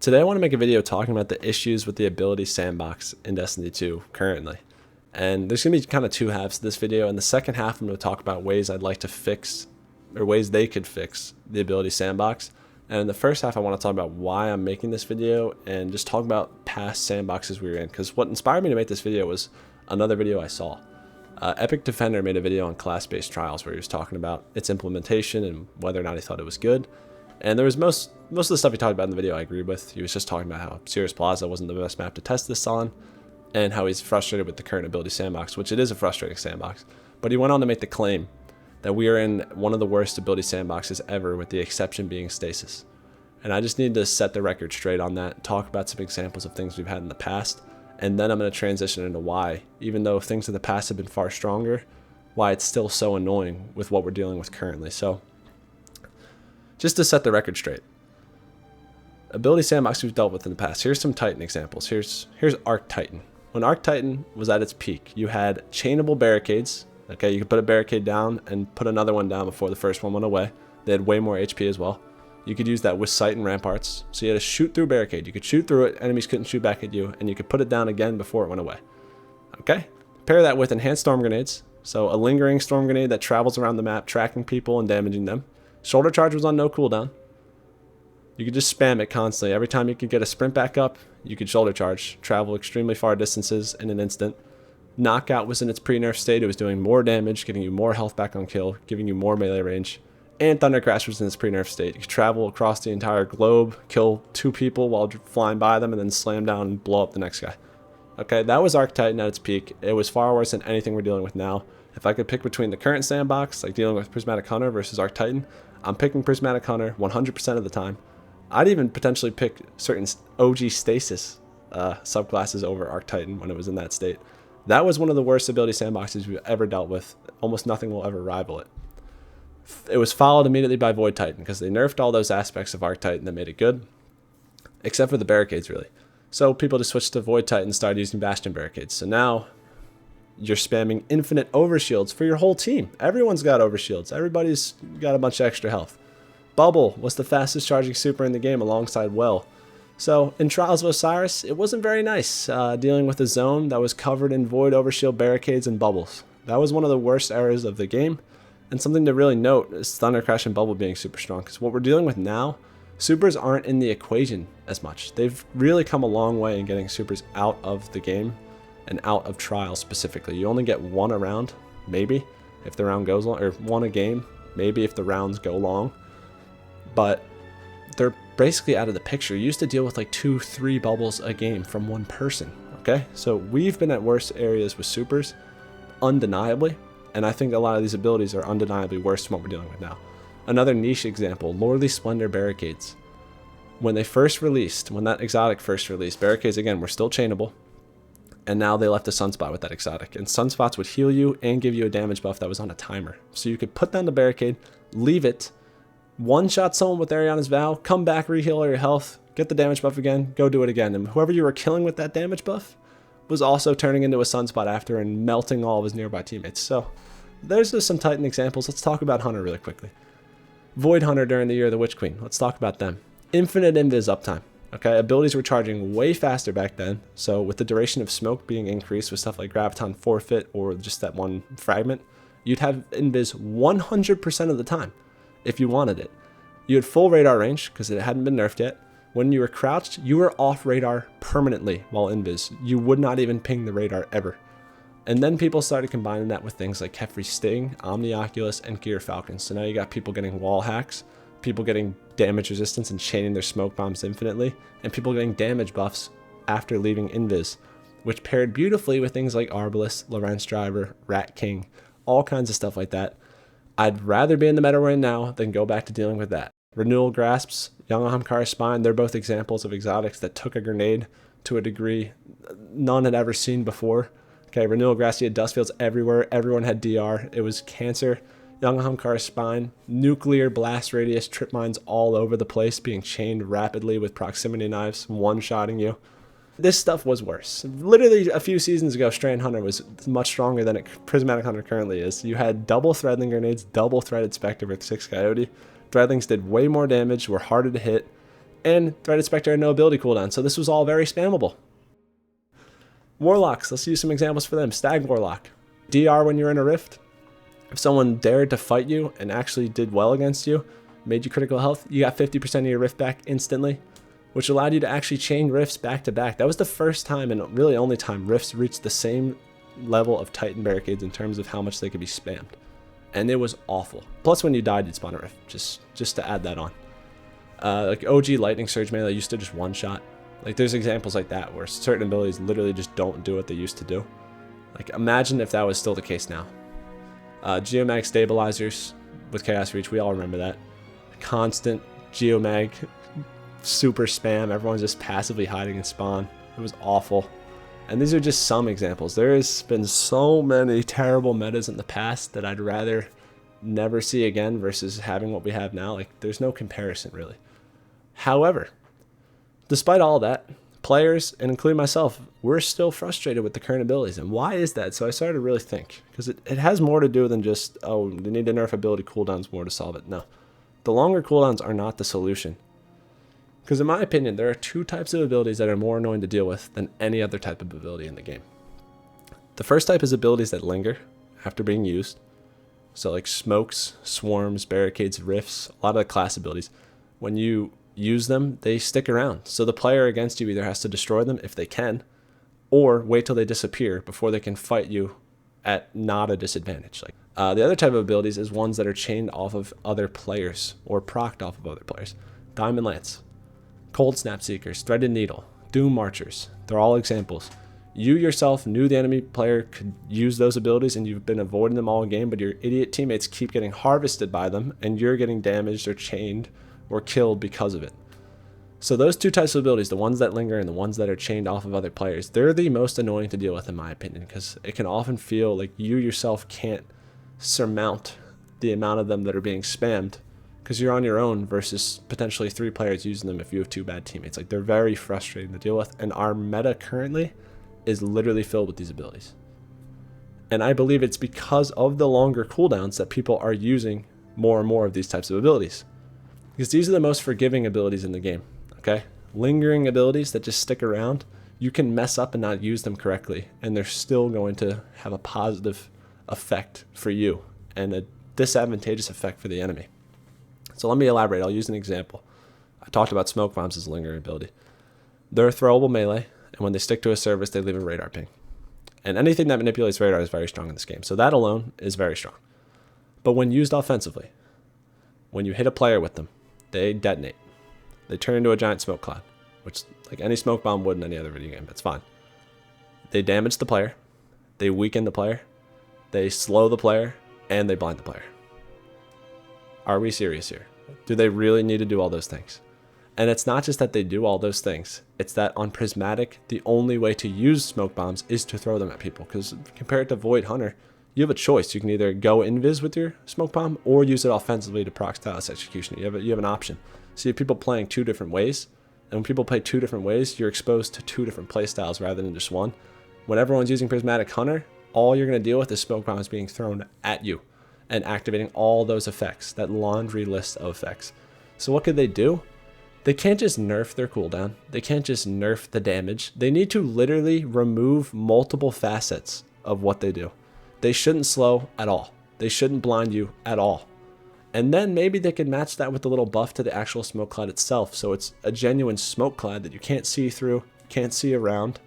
Today I want to make a video talking about the issues with the ability Sandbox in Destiny 2 currently. And there's going to be kind of two halves to this video. In the second half, I'm going to talk about ways I'd like to fix, or ways they could fix, the ability Sandbox. And in the first half, I want to talk about why I'm making this video and just talk about past sandboxes we were in. Because what inspired me to make this video was another video I saw. Epic Defender made a video on class-based trials where he was talking about its implementation and whether or not he thought it was good. And there was most of the stuff he talked about in the video I agreed with. He was just talking about how Cirrus Plaza wasn't the best map to test this on, and how he's frustrated with the current ability sandbox, which it is a frustrating sandbox. But he went on to make the claim that we are in one of the worst ability sandboxes ever, with the exception being stasis. And I just need to set the record straight on that, talk about some examples of things we've had in the past, and then I'm going to transition into why, even though things in the past have been far stronger, why it's still so annoying with what we're dealing with currently. So, just to set the record straight, ability sandbox we've dealt with in the past. Here's some Titan examples. Here's Arc Titan. When Arc Titan was at its peak, you had chainable barricades. Okay, you could put a barricade down and put another one down before the first one went away. They had way more HP as well. You could use that with sight and ramparts. So you had to shoot through a barricade. You could shoot through it, enemies couldn't shoot back at you, and you could put it down again before it went away. Okay? Pair that with enhanced storm grenades. So a lingering storm grenade that travels around the map, tracking people and damaging them. Shoulder charge was on no cooldown. You could just spam it constantly. Every time you could get a sprint back up, you could shoulder charge, travel extremely far distances in an instant. Knockout was in its pre-nerf state. It was doing more damage, getting you more health back on kill, giving you more melee range. And Thunder Crash was in its pre-nerf state. You could travel across the entire globe, kill 2 people while flying by them, and then slam down and blow up the next guy. Okay, that was Arc Titan at its peak. It was far worse than anything we're dealing with now. If I could pick between the current sandbox, like dealing with Prismatic Hunter versus Arc Titan, I'm picking Prismatic Hunter 100% of the time. I'd even potentially pick certain OG Stasis subclasses over Arc Titan when it was in that state. That was one of the worst ability sandboxes we've ever dealt with. Almost nothing will ever rival it. It was followed immediately by Void Titan, because they nerfed all those aspects of Arc Titan that made it good, except for the barricades, really. So people just switched to Void Titan and started using Bastion barricades. So now you're spamming infinite overshields for your whole team. Everyone's got overshields. Everybody's got a bunch of extra health. Bubble was the fastest charging super in the game alongside Well. So in Trials of Osiris, it wasn't very nice dealing with a zone that was covered in void overshield barricades and bubbles. That was one of the worst eras of the game. And something to really note is Thunder Crash and Bubble being super strong, because what we're dealing with now, supers aren't in the equation as much. They've really come a long way in getting supers out of the game and out of Trials specifically. You only get one a round, maybe, if the round goes long, or one a game, maybe if the rounds go long. But they're basically out of the picture. You used to deal with like 2-3 bubbles a game from one person, okay? So we've been at worse areas with supers, undeniably, and I think a lot of these abilities are undeniably worse than what we're dealing with now. Another niche example, Lordly Splendor barricades. When they first released, when that exotic first released, barricades again were still chainable, and now they left a sunspot with that exotic. And sunspots would heal you and give you a damage buff that was on a timer. So you could put down the barricade, leave it, one-shot someone with Ariana's Vow, come back, reheal all your health, get the damage buff again, go do it again. And whoever you were killing with that damage buff was also turning into a sunspot after and melting all of his nearby teammates. So there's just some Titan examples. Let's talk about Hunter really quickly. Void Hunter during the Year of the Witch Queen. Let's talk about them. Infinite invis uptime. Okay, abilities were charging way faster back then. So with the duration of smoke being increased with stuff like Graviton Forfeit or just that one fragment, you'd have invis 100% of the time if you wanted it. You had full radar range because it hadn't been nerfed yet. When you were crouched, you were off radar permanently while invis. You would not even ping the radar ever. And then people started combining that with things like Kefri Sting, Omni Oculus, and Gear Falcon. So now you got people getting wall hacks, people getting damage resistance and chaining their smoke bombs infinitely, and people getting damage buffs after leaving invis, which paired beautifully with things like Arbalest, Lorenz Driver, Rat King, all kinds of stuff like that. I'd rather be in the meta we're in now than go back to dealing with that. Renewal Grasps, Young Ahamkara Spine, they're both examples of exotics that took a grenade to a degree none had ever seen before. Okay, Renewal Grasp, you had dust fields everywhere, everyone had DR, it was cancer. Young Ahamkara Spine, nuclear blast radius, trip mines all over the place, being chained rapidly with proximity knives, one-shotting you. This stuff was worse. Literally a few seasons ago, Strand Hunter was much stronger than Prismatic Hunter currently is. You had double Threadling grenades, double threaded Spectre with 6 Coyote. Threadlings did way more damage, were harder to hit, And Threaded Spectre had no ability cooldown, so this was all very spammable. Warlocks, let's use some examples for them. Stag Warlock. DR when you're in a rift. If someone dared to fight you and actually did well against you, made you critical health, you got 50% of your rift back instantly, which allowed you to actually chain rifts back to back. That was the first time, and really only time, rifts reached the same level of Titan barricades in terms of how much they could be spammed. And it was awful. Plus when you died, you'd spawn a rift, just to add that on. Like OG Lightning Surge melee used to just one-shot. Like there's examples like that where certain abilities literally just don't do what they used to do. Like imagine if that was still the case now. Geomag Stabilizers with Chaos Reach, we all remember that. Constant Geomag super spam, everyone's just passively hiding in spawn. It was awful. And these are just some examples. There has been so many terrible metas in the past that I'd rather never see again versus having what we have now. Like there's no comparison really. However, despite all that, players, and including myself, we're still frustrated with the current abilities. And why is that? So I started to really think, because it has more to do than just, oh, they need to nerf ability cooldowns more to solve it. No, the longer cooldowns are not the solution. Because in my opinion, there are two types of abilities that are more annoying to deal with than any other type of ability in the game. The first type is abilities that linger after being used. So like smokes, swarms, barricades, rifts, a lot of the class abilities. When you use them, they stick around. So the player against you either has to destroy them if they can, or wait till they disappear before they can fight you at not a disadvantage. Like the other type of abilities is ones that are chained off of other players or procced off of other players. Diamond Lance, Cold Snap Seekers, Threaded Needle, Doom Marchers. They're all examples. You yourself knew the enemy player could use those abilities and you've been avoiding them all game, but your idiot teammates keep getting harvested by them and you're getting damaged or chained or killed because of it. So those two types of abilities, the ones that linger and the ones that are chained off of other players, they're the most annoying to deal with in my opinion, because it can often feel like you yourself can't surmount the amount of them that are being spammed because you're on your own versus potentially 3 players using them if you have 2 bad teammates. Like they're very frustrating to deal with, and our meta currently is literally filled with these abilities. And I believe it's because of the longer cooldowns that people are using more and more of these types of abilities. Because these are the most forgiving abilities in the game, okay? Lingering abilities that just stick around, you can mess up and not use them correctly, and they're still going to have a positive effect for you and a disadvantageous effect for the enemy. So let me elaborate. I'll use an example. I talked about smoke bombs as a lingering ability. They're a throwable melee, and when they stick to a surface, they leave a radar ping. And anything that manipulates radar is very strong in this game. So that alone is very strong. But when used offensively, when you hit a player with them, they detonate. They turn into a giant smoke cloud, which like any smoke bomb would in any other video game. That's fine. They damage the player, they weaken the player, they slow the player, and they blind the player. Are we serious here? Do they really need to do all those things? And it's not just that they do all those things. It's that on Prismatic, the only way to use smoke bombs is to throw them at people. Because compared to Void Hunter, you have a choice. You can either go invis with your smoke bomb or use it offensively to proc stylus execution. You have an option. So you have people playing 2 different ways. And when people play 2 different ways, you're exposed to 2 different play styles rather than just one. When everyone's using Prismatic Hunter, all you're going to deal with is smoke bombs being thrown at you and activating all those effects, that laundry list of effects. So what could they do? They can't just nerf their cooldown. They can't just nerf the damage. They need to literally remove multiple facets of what they do. They shouldn't slow at all. They shouldn't blind you at all. And then maybe they could match that with a little buff to the actual smoke cloud itself, so it's a genuine smoke cloud that you can't see through, can't see around.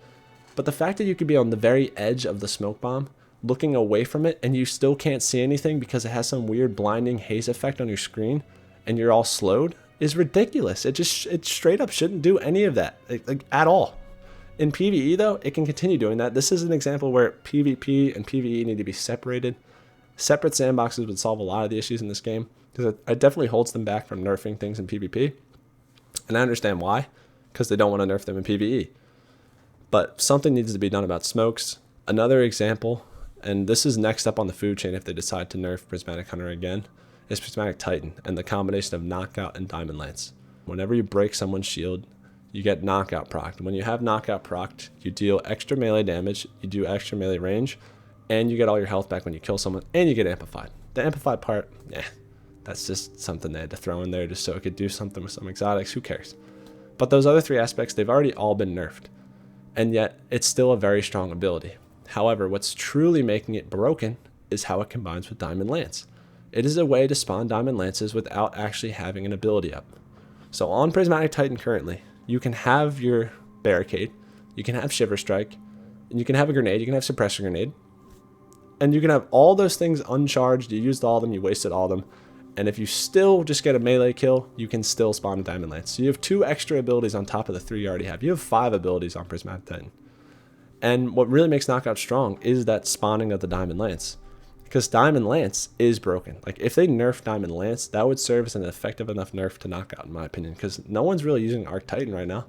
But the fact that you could be on the very edge of the smoke bomb, looking away from it, and you still can't see anything because it has some weird blinding haze effect on your screen, and you're all slowed, is ridiculous. It straight up shouldn't do any of that, like at all. In PvE though, it can continue doing that. This is an example where PvP and PvE need to be separated. Separate sandboxes would solve a lot of the issues in this game, because it definitely holds them back from nerfing things in PvP. And I understand why, because they don't want to nerf them in PvE. But something needs to be done about smokes. Another example, and this is next up on the food chain if they decide to nerf Prismatic Hunter again, is Prismatic Titan and the combination of Knockout and Diamond Lance. Whenever you break someone's shield, you get Knockout procced. When you have Knockout procced, you deal extra melee damage, you do extra melee range, and you get all your health back when you kill someone, and you get amplified. The amplified part, that's just something they had to throw in there just so it could do something with some exotics. Who cares? But those other 3 aspects, they've already all been nerfed. And yet, it's still a very strong ability. However, what's truly making it broken is how it combines with Diamond Lance. It is a way to spawn Diamond Lances without actually having an ability up. So on Prismatic Titan currently, you can have your Barricade, you can have Shiver Strike, and you can have a grenade, you can have Suppressor Grenade, and you can have all those things uncharged. You used all of them, you wasted all of them, and if you still just get a melee kill, you can still spawn a Diamond Lance. So you have 2 extra abilities on top of the 3 you already have. You have 5 abilities on Prismatic Titan. And what really makes Knockout strong is that spawning of the Diamond Lance. Because Diamond Lance is broken. Like, if they nerf Diamond Lance, that would serve as an effective enough nerf to Knockout, in my opinion. Because no one's really using Arc Titan right now.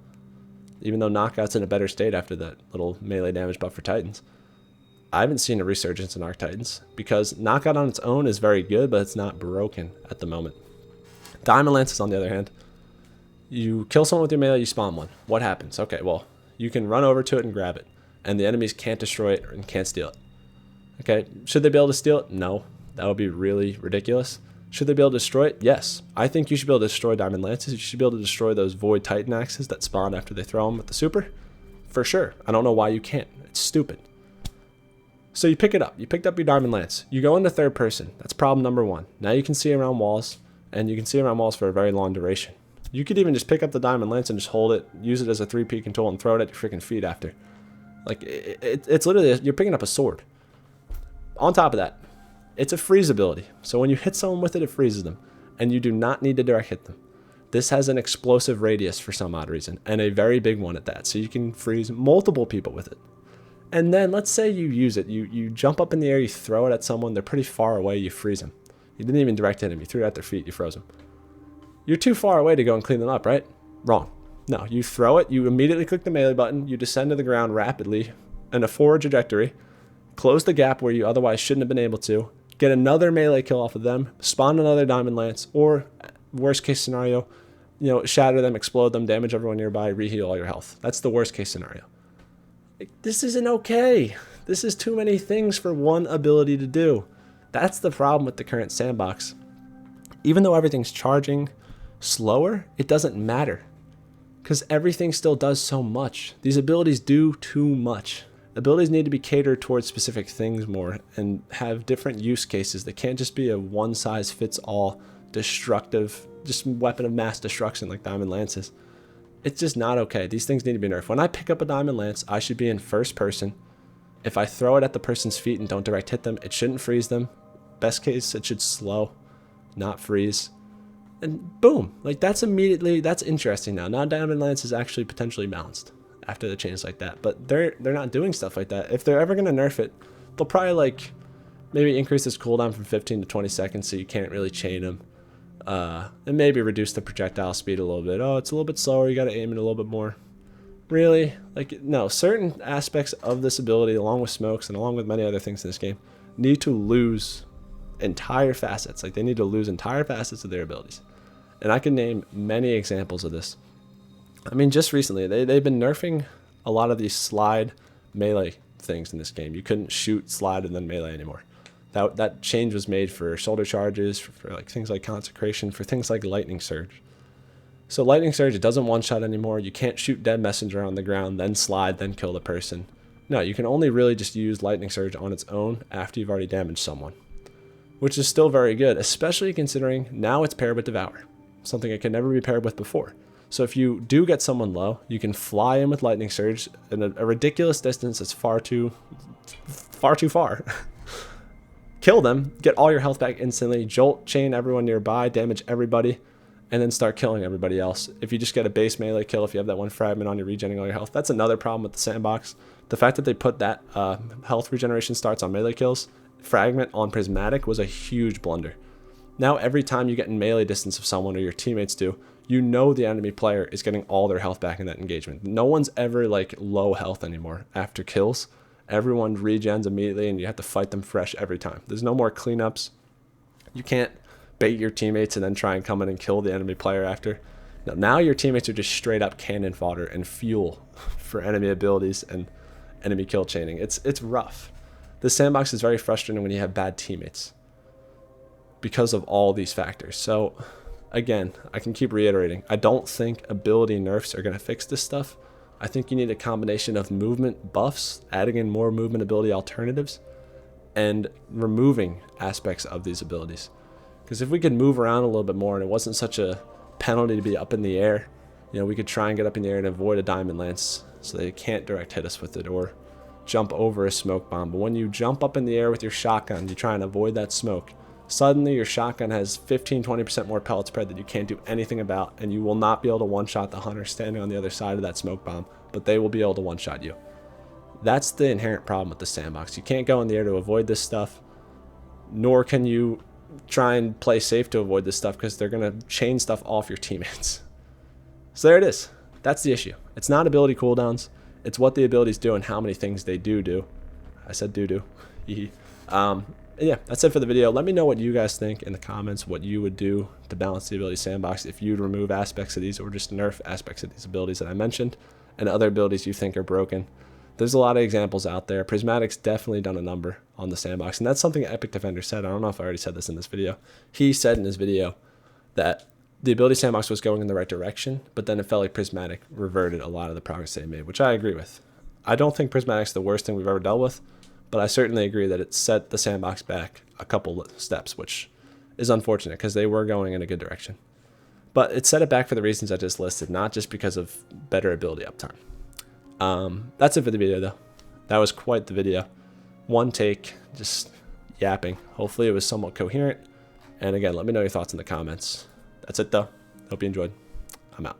Even though Knockout's in a better state after that little melee damage buff for Titans. I haven't seen a resurgence in Arc Titans. Because Knockout on its own is very good, but it's not broken at the moment. Diamond Lances, on the other hand, you kill someone with your melee, you spawn one. What happens? Okay, well, you can run over to it and grab it. And the enemies can't destroy it and can't steal it. Okay, should they be able to steal it? No, that would be really ridiculous. Should they be able to destroy it? Yes. I think you should be able to destroy Diamond Lances. You should be able to destroy those Void Titan axes that spawn after they throw them with the super. For sure. I don't know why you can't. It's stupid. So you pick it up. You picked up your Diamond Lance. You go into third person. That's problem number 1. Now you can see around walls, and you can see around walls for a very long duration. You could even just pick up the Diamond Lance and just hold it, use it as a 3P control, and throw it at your freaking feet after. Like, it's literally, you're picking up a sword. On top of that, it's a freeze ability. So when you hit someone with it, it freezes them. And you do not need to direct hit them. This has an explosive radius for some odd reason, and a very big one at that. So you can freeze multiple people with it. And then let's say you use it. You jump up in the air, you throw it at someone. They're pretty far away, you freeze them. You didn't even direct hit them. You threw it at their feet, you froze them. You're too far away to go and clean them up, right? Wrong. No, you throw it, you immediately click the melee button, you descend to the ground rapidly in a forward trajectory, close the gap where you otherwise shouldn't have been able to, get another melee kill off of them, spawn another Diamond Lance, or worst case scenario, shatter them, explode them, damage everyone nearby, reheal all your health. That's the worst case scenario. This isn't okay. This is too many things for one ability to do. That's the problem with the current sandbox. Even though everything's charging slower, it doesn't matter. Because everything still does so much. These abilities do too much. Abilities need to be catered towards specific things more and have different use cases. They can't just be a one-size-fits-all destructive, just weapon of mass destruction like Diamond Lances. It's just not okay. These things need to be nerfed. When I pick up a Diamond Lance, I should be in first person. If I throw it at the person's feet and don't direct hit them, it shouldn't freeze them. Best case, it should slow, not freeze. And boom, like that's interesting now. Now Diamond Lance is actually potentially balanced after the change like that. But they're not doing stuff like that. If they're ever going to nerf it, they'll probably maybe increase this cooldown from 15 to 20 seconds so you can't really chain them. And maybe reduce the projectile speed a little bit. Oh, it's a little bit slower, you got to aim it a little bit more. Really? No, certain aspects of this ability, along with smokes and along with many other things in this game, need to lose entire facets. They need to lose entire facets of their abilities. And I can name many examples of this. I mean, just recently, they've been nerfing a lot of these slide melee things in this game. You couldn't shoot, slide, and then melee anymore. That change was made for shoulder charges, for things like Consecration, for things like Lightning Surge. So Lightning Surge, it doesn't one-shot anymore. You can't shoot Dead Messenger on the ground, then slide, then kill the person. No, you can only really just use Lightning Surge on its own after you've already damaged someone. Which is still very good, especially considering now it's paired with Devour. Something it could never be paired with before. So if you do get someone low, you can fly in with Lightning Surge in a ridiculous distance that's far too far. Kill them, get all your health back instantly, jolt chain everyone nearby, damage everybody, and then start killing everybody else. If you just get a base melee kill, if you have that one fragment on you regenerating all your health, that's another problem with the sandbox. The fact that they put that health regeneration starts on melee kills, fragment on Prismatic, was a huge blunder. Now every time you get in melee distance of someone or your teammates do, you know the enemy player is getting all their health back in that engagement. No one's ever low health anymore after kills. Everyone regens immediately and you have to fight them fresh every time. There's no more cleanups. You can't bait your teammates and then try and come in and kill the enemy player after. No, now your teammates are just straight up cannon fodder and fuel for enemy abilities and enemy kill chaining. It's rough. This sandbox is very frustrating when you have bad teammates because of all these factors. So again, I can keep reiterating, I don't think ability nerfs are going to fix this stuff. I think you need a combination of movement buffs, adding in more movement ability alternatives, and removing aspects of these abilities. Because if we could move around a little bit more and it wasn't such a penalty to be up in the air, you know, we could try and get up in the air and avoid a diamond lance so they can't direct hit us with it, or jump over a smoke bomb. But when you jump up in the air with your shotgun, you try and avoid that smoke. Suddenly your shotgun has 15-20% more pellet spread that you can't do anything about, and you will not be able to one-shot the hunter standing on the other side of that smoke bomb, but they will be able to one-shot you. That's the inherent problem with the sandbox. You can't go in the air to avoid this stuff, nor can you try and play safe to avoid this stuff, because they're going to chain stuff off your teammates. So there it is. That's the issue. It's not ability cooldowns. It's what the abilities do and how many things they do. I said do. Yeah, that's it for the video. Let me know what you guys think in the comments, what you would do to balance the ability sandbox, if you'd remove aspects of these or just nerf aspects of these abilities that I mentioned, and other abilities you think are broken. There's a lot of examples out there. Prismatic's definitely done a number on the sandbox, and that's something Epic Defender said. I don't know if I already said this in this video. He said in his video that the ability sandbox was going in the right direction, but then it felt like Prismatic reverted a lot of the progress they made, which I agree with. I don't think Prismatic's the worst thing we've ever dealt with, but I certainly agree that it set the sandbox back a couple steps, which is unfortunate because they were going in a good direction. But it set it back for the reasons I just listed, not just because of better ability uptime. That's it for the video, though. That was quite the video. One take, just yapping. Hopefully it was somewhat coherent. And again, let me know your thoughts in the comments. That's it, though. Hope you enjoyed. I'm out.